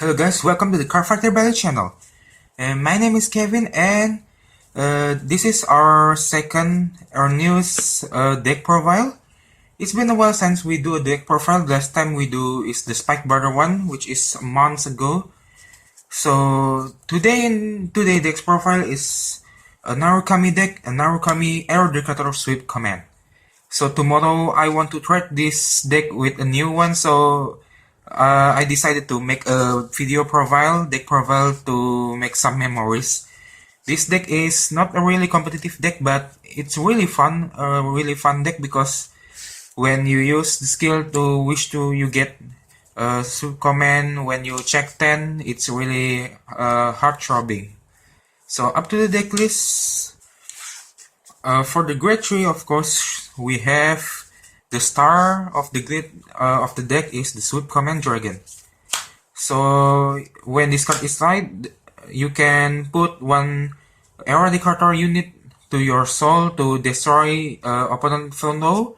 Hello guys, welcome to the Cardfight Vanguard channel. My name is Kevin and this is our newest deck profile. It's been a while since we do a deck profile. The last time we do is the Spike Barter one, which is months ago. So today deck's profile is a Narukami deck, a Narukami Eradicator sweep command. So tomorrow I want to try this deck with a new one, so I decided to make a deck profile to make some memories. This deck is not a really competitive deck, but it's really fun, a really fun deck because when you use the skill you get a sub command when you check 10, it's really heart-throbbing. So up to the deck list. For the grade 3, of course, we have the star of the deck is the sweep command dragon. So when this card is tried, you can put one Eradicator unit to your soul to destroy opponent front row,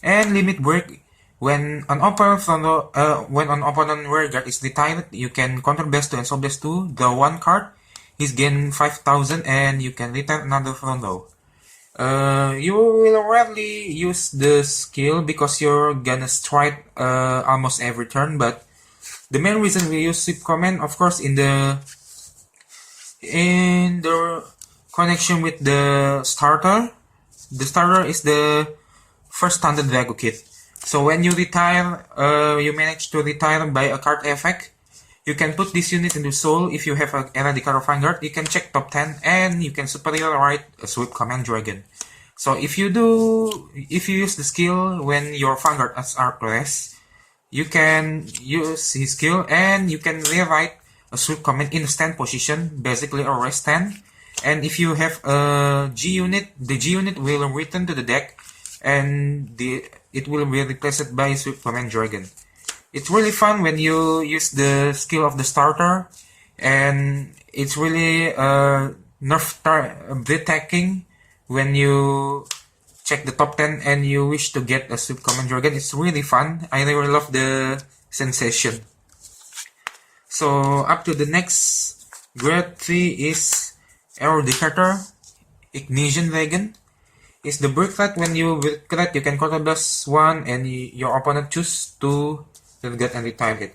and limit break when an opponent rear guard is retired. You can counter blast 2 and soul blast 2. The one card is gain 5,000 and you can retire another front row. You will rarely use the skill because you're gonna strike almost every turn, but the main reason we use sweep command, of course, in the connection with the starter. The starter is the first standard Drago kit. So when you retire, you manage to retire by a card effect, you can put this unit into soul. If you have an Eradicator Vanguard, you can check top 10 and you can superior write a sweep command dragon. So if you use the skill when your Vanguard is arcless, you can use his skill and you can rewrite a sweep command in a stand position, basically a rest stand. And if you have a G unit, the G unit will return to the deck and it will be replaced by sweep command dragon. It's really fun when you use the skill of the starter, and it's really breathtaking when you check the top 10 and you wish to get a sweep command dragon. It's really fun. I really love the sensation. So up to the next grade 3 is Eradicator Ignition Dragon. It's the break threat. When you break threat, you can counter blast 1 and your opponent choose to get and retire it.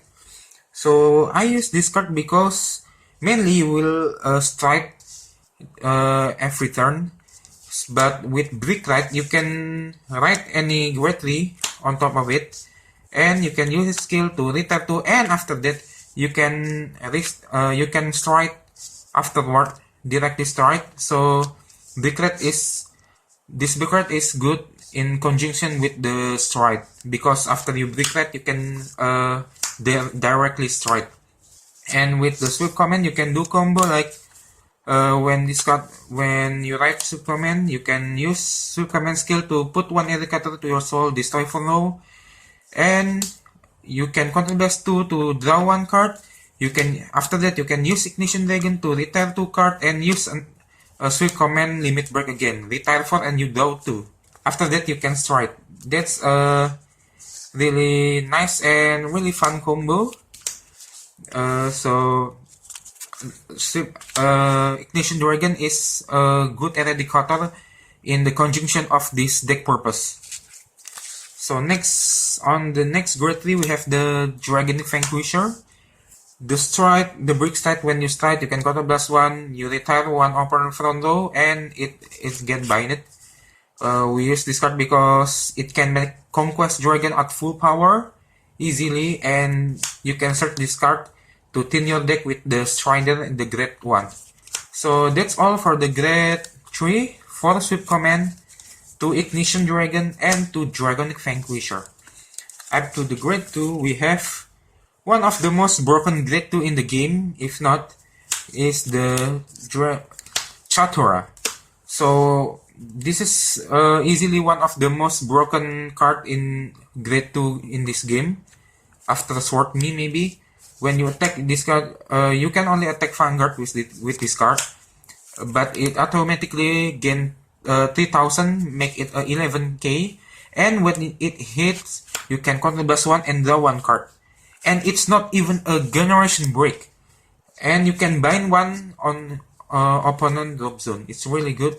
So I use this card because mainly you will strike every turn, but with break threat you can write any grade 3 on top of it, and you can use his skill to retire 2, and after that you can strike afterward, directly strike. So break threat is good in conjunction with the strike, because after you break threat you can directly strike. And with the sweep command you can do combo like when you write sweep command, you can use sweep command skill to put one Eradicator to your soul, destroy for row, and you can counter blast 2 to draw 1 card. After that you can use Ignition Dragon to retire 2 card and use a sweep command limit break again, retire 4 and you draw 2. After that you can strike. That's a really nice and really fun combo. Ignition Dragon is a good Eradicator in the conjunction of this deck purpose. So next, on the next grade 3, we have the Dragonic Vanquisher. The break strike. When you strike, you can counter blast 1, you retire 1 opponent front row, and it get binded. We use this card because it can make Conquest Dragon at full power easily, and you can search this card to thin your deck with the Strider in the grade 1. So that's all for the grade 3, 4 sweep command, 2 Ignition Dragon, and 2 Dragonic Vanquisher. Up to the grade 2, we have one of the most broken grade 2 in the game, if not, is the Chatura. So this is easily one of the most broken card in grade 2 in this game, after Sword Me maybe. When you attack this card, you can only attack Vanguard with this card, but it automatically gain 3000, make it 11k, and when it hits, you can counter blast 1 and draw 1 card. and it's not even a generation break. And you can bind one on opponent drop zone. It's really good.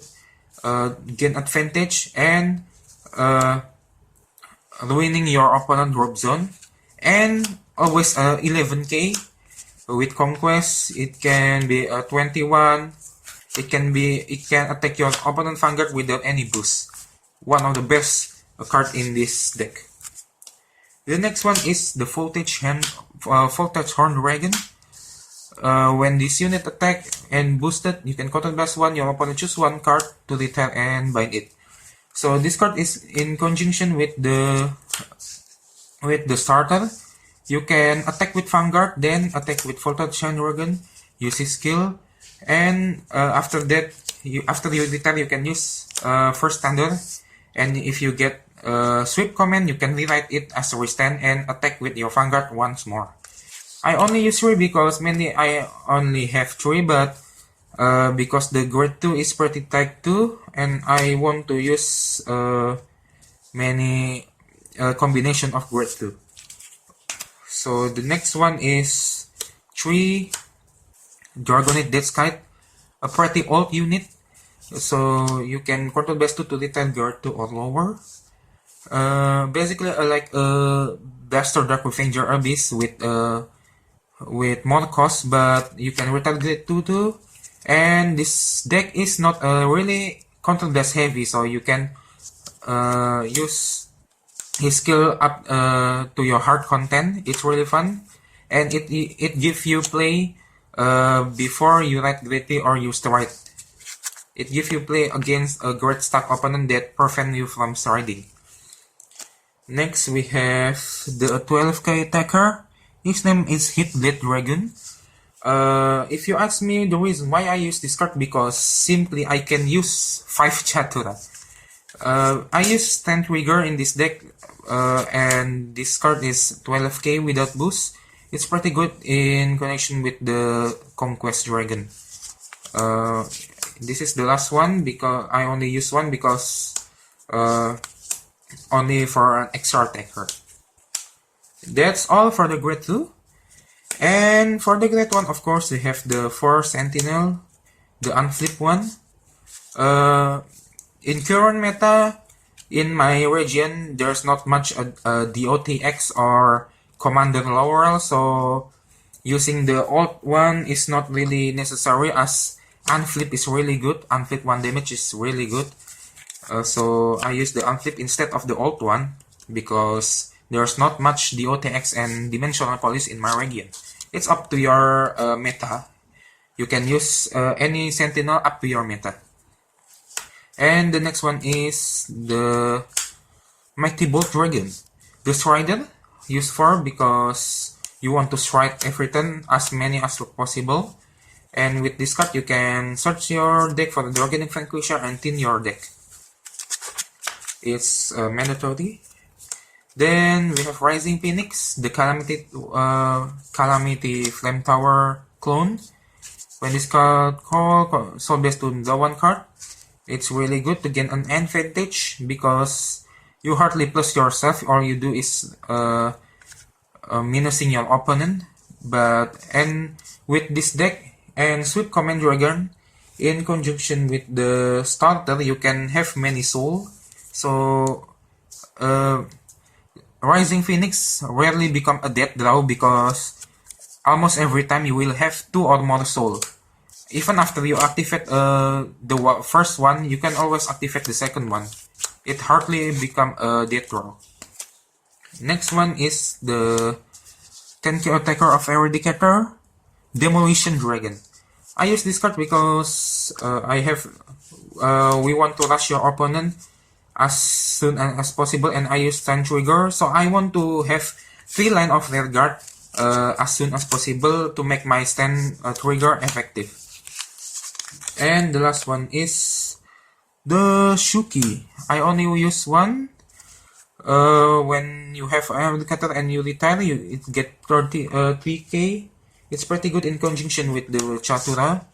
Gain advantage and ruining your opponent drop zone. And always 11k. With Conquest, it can be 21. It can attack your opponent Vanguard without any boost. One of the best card in this deck. The next one is the Voltage Horn Dragon. When this unit attack and boosted, you can counterblast one. Your opponent choose one card to retire and bind it. So this card is in conjunction with the starter. You can attack with Vanguard, then attack with Voltage Horn Dragon. Use his skill, and after that, after you retire, you can use first standard. And if you get sweep command, you can rewrite it as a restand and attack with your Vanguard once more. I only use 3 because mainly I only have 3, but because the grade 2 is pretty tight too, and I want to use many combination of grade 2. So the next one is 3 Dragonite Death Kite, a pretty old unit. So you can control best 2 to retire guard 2 or lower. Basically like a Blaster Dark Revenger Abyss with more cost, but you can retire grade 2 too. And this deck is not really control best heavy, so you can use his skill up to your hard content. It's really fun, and it gives you play before you write grade 3 or you stride. It gives you play against a great stack opponent that prevent you from striding. Next we have the 12k attacker. His name is Hitblade Dragon. If you ask me the reason why I use this card, because simply I can use 5 Chatura. I use 10 trigger in this deck, and this card is 12k without boost. It's pretty good in connection with the Conquest Dragon. This is the last one because I only use one because only for an extra attacker. That's all for the grade 2. And for the grade 1, of course, we have the 4 Sentinel, the unflip one. In current meta, in my region, there's not much DOTX or Commander Laurel, so using the old one is not really necessary, as unflip is really good. Unflip 1 damage is really good. So I use the unflip instead of the old one because there's not much DOTX and Dimensional Police in my region. It's up to your meta. You can use any Sentinel up to your meta. And the next one is the Mighty Bolt Dragon. The Strider, use 4 because you want to strike every turn as many as possible. And with this card, you can search your deck for the Dragon Vanquisher and thin your deck. It's mandatory. Then we have Rising Phoenix, the Calamity Flame Tower clone. When this card calls, so best to the one card. It's really good to gain an advantage because you hardly plus yourself. All you do is minusing your opponent. And with this deck and Sweep Command Dragon in conjunction with the starter, you can have many soul. So Rising Phoenix rarely become a death draw because almost every time you will have 2 or more soul. Even after you activate the first one, you can always activate the second one. It hardly become a death draw. Next one is the 10k attacker of Eradicator, Demolition Dragon. I use this card because we want to rush your opponent as soon as possible, and I use 10 trigger, so I want to have 3 line of rear guard as soon as possible to make my stand trigger effective. And the last one is the Shuki. I only use one. When you have Eradicator and you retire, it get 3k. It's pretty good in conjunction with the Chatura.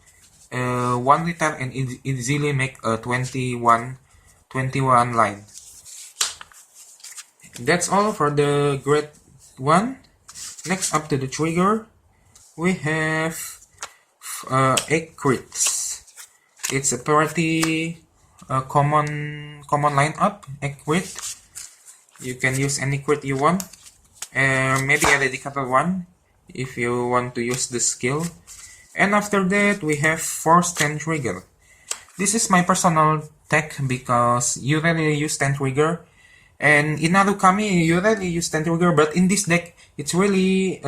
One retire and it easily make a 21 line. That's all for the grade 1. Next up to the trigger, we have 8 crits. It's a pretty common lineup, 8 crit. You can use any crit you want. Maybe Eradicator 1 if you want to use the skill. And after that, we have 4 stand trigger. This is my personal tech because you rarely use stand trigger. And in Narukami, you rarely use stand trigger, but in this deck, it's really,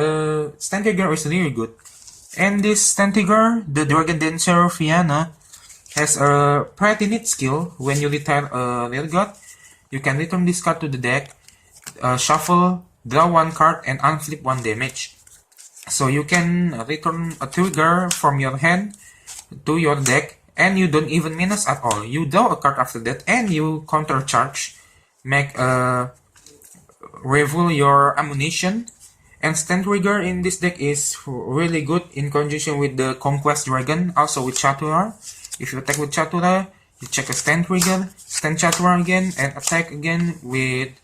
stand trigger is really good. And this stand trigger, the Dragon Dancer Fianna, has a pretty neat skill. When you retire a Rare God, you can return this card to the deck, shuffle, draw 1 card, and unflip 1 damage. So you can return a trigger from your hand to your deck, and you don't even minus at all. You draw a card after that, and you counter charge, reveal your ammunition. And stand trigger in this deck is really good in conjunction with the Conquest Dragon, also with Chatura. If you attack with Chatura, you check a stand trigger, stand Chatura again, and attack again with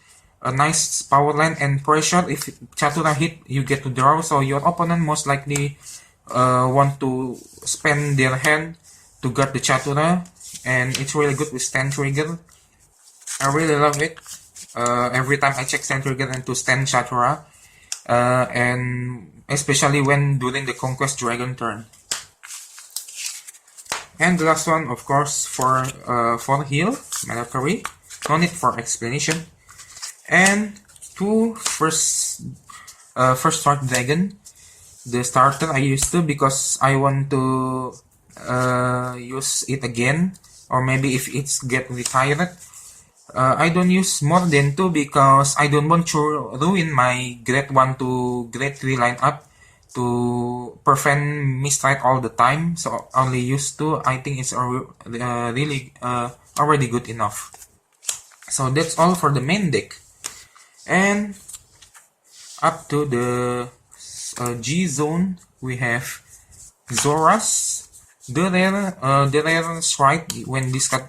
a nice power line and pressure. If Chatura hit, you get to draw, so your opponent most likely want to spend their hand to guard the Chatura, and it's really good with stand trigger. I really love it. Every time I check stand trigger into stand Chatura, and especially when during the Conquest Dragon turn. And the last one, of course, for heal, Narukami. No need for explanation. And 2 first start dragon. The starter I used to because I want to use it again, or maybe if it's get retired. I don't use more than 2 because I don't want to ruin my grade 1 to grade 3 lineup to prevent mistride all the time. So only use 2. I think it's really already good enough. So that's all for the main deck. And up to the G zone, we have Zoras. The rare strike. When this card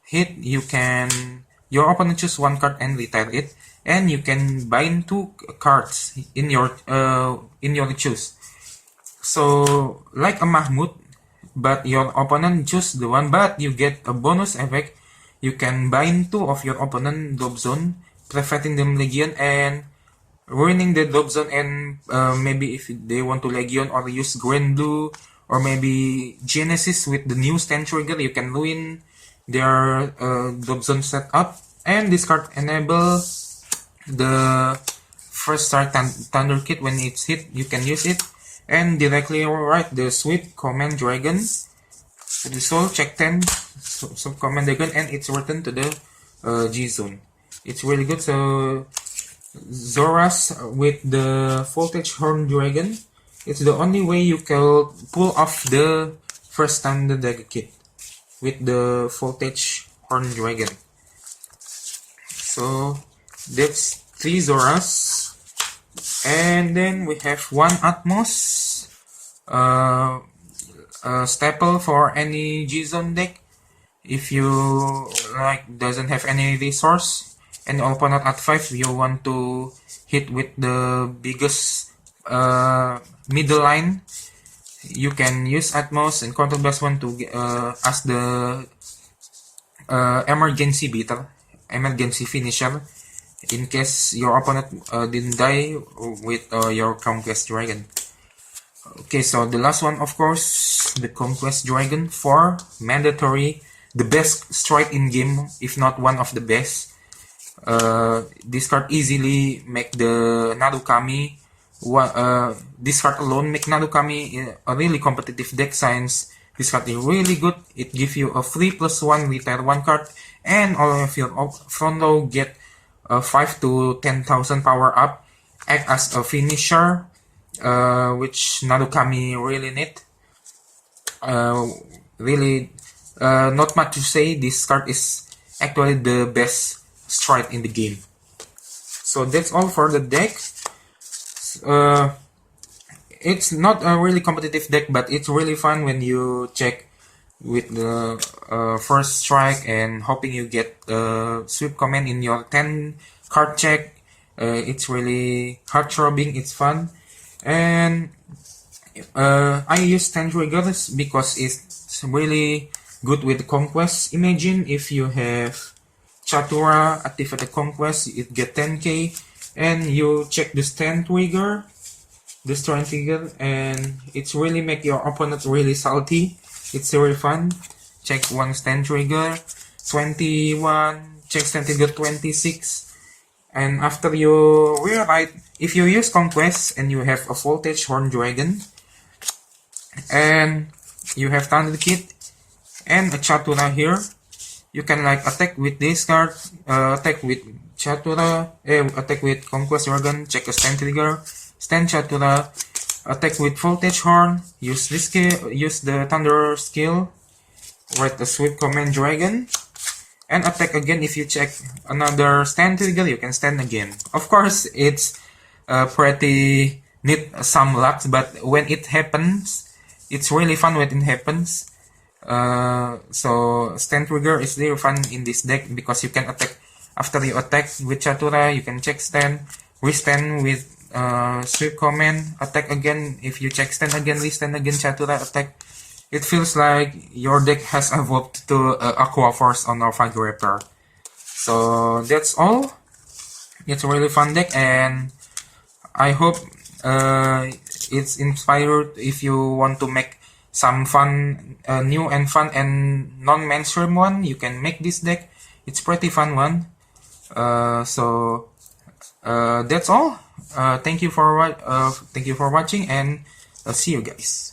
hit, your opponent choose 1 card and retire it, and you can bind 2 cards in your choose. So like a Mahmoud, but your opponent choose the one, but you get a bonus effect. You can bind 2 of your opponent drop zone, preventing them Legion and ruining the drop zone, and maybe if they want to Legion or use Green Blue or maybe Genesis with the new stand trigger, you can ruin their drop zone setup. And this card enable the first strike Thunder Kit. When it's hit, you can use it and directly write the Sweep Command Dragon to the soul, check 10 so Command Dragon, and it's returned to the G zone. It's really good. So Zoras with the Voltage Horn Dragon, it's the only way you can pull off the first standard Dragon Kit with the Voltage Horn Dragon. So that's 3 Zoras, and then we have 1 Atmos, staple for any G zone deck. If you doesn't have any resource and opponent at 5, you want to hit with the biggest middle line, you can use Atmos and Control Blast 1 to as the emergency beater, emergency finisher, in case your opponent didn't die with your Conquest Dragon. Okay, so the last one, of course, the Conquest Dragon. 4 mandatory, the best strike in game, if not one of the best. This card easily make the Narukami. This card alone make Narukami a really competitive deck, since this card is really good. It gives you a free +1 retire 1 card, and all of your front row get 5 to 10,000 power up, act as a finisher, which Narukami really need. Really, not much to say. This card is actually the best strike in the game. So that's all for the deck. It's not a really competitive deck, but it's really fun when you check with the first strike and hoping you get the sweep command in your 10 card check, It's really heart-throbbing, it's fun, and I use 10 triggers because it's really good with Conquest. Imagine if you have Chatura, activate the Conquest, it get 10k, and you check this 10 trigger, and it's really make your opponent really salty. It's really fun. Check one stand trigger, 21, check stand trigger 26, and after you rewrite, if you use Conquest and you have a Voltage Horn Dragon, and you have Thunder Kit, and a Chatura here, you can like attack with this card, attack with Chatura, attack with Conquest Dragon, check a stand trigger, stand Chatura, attack with Voltage Horn, use this skill, use the Thunder skill, write the Swift Command Dragon, and attack again. If you check another stand trigger, you can stand again. Of course, it's pretty need some luck, but when it happens, it's really fun when it happens. So stand trigger is really fun in this deck because you can attack after you attack with Chatura, you can check stand, restand with Swift Command, attack again. If you check stand again, restand again, Chatura, attack. It feels like your deck has evolved to Aqua Force on our Fire Reaper. So that's all. It's a really fun deck, and I hope it's inspired. If you want to make some fun, new and fun and non-mainstream one, you can make this deck. It's pretty fun one. So that's all. Thank you for watching, and see you guys.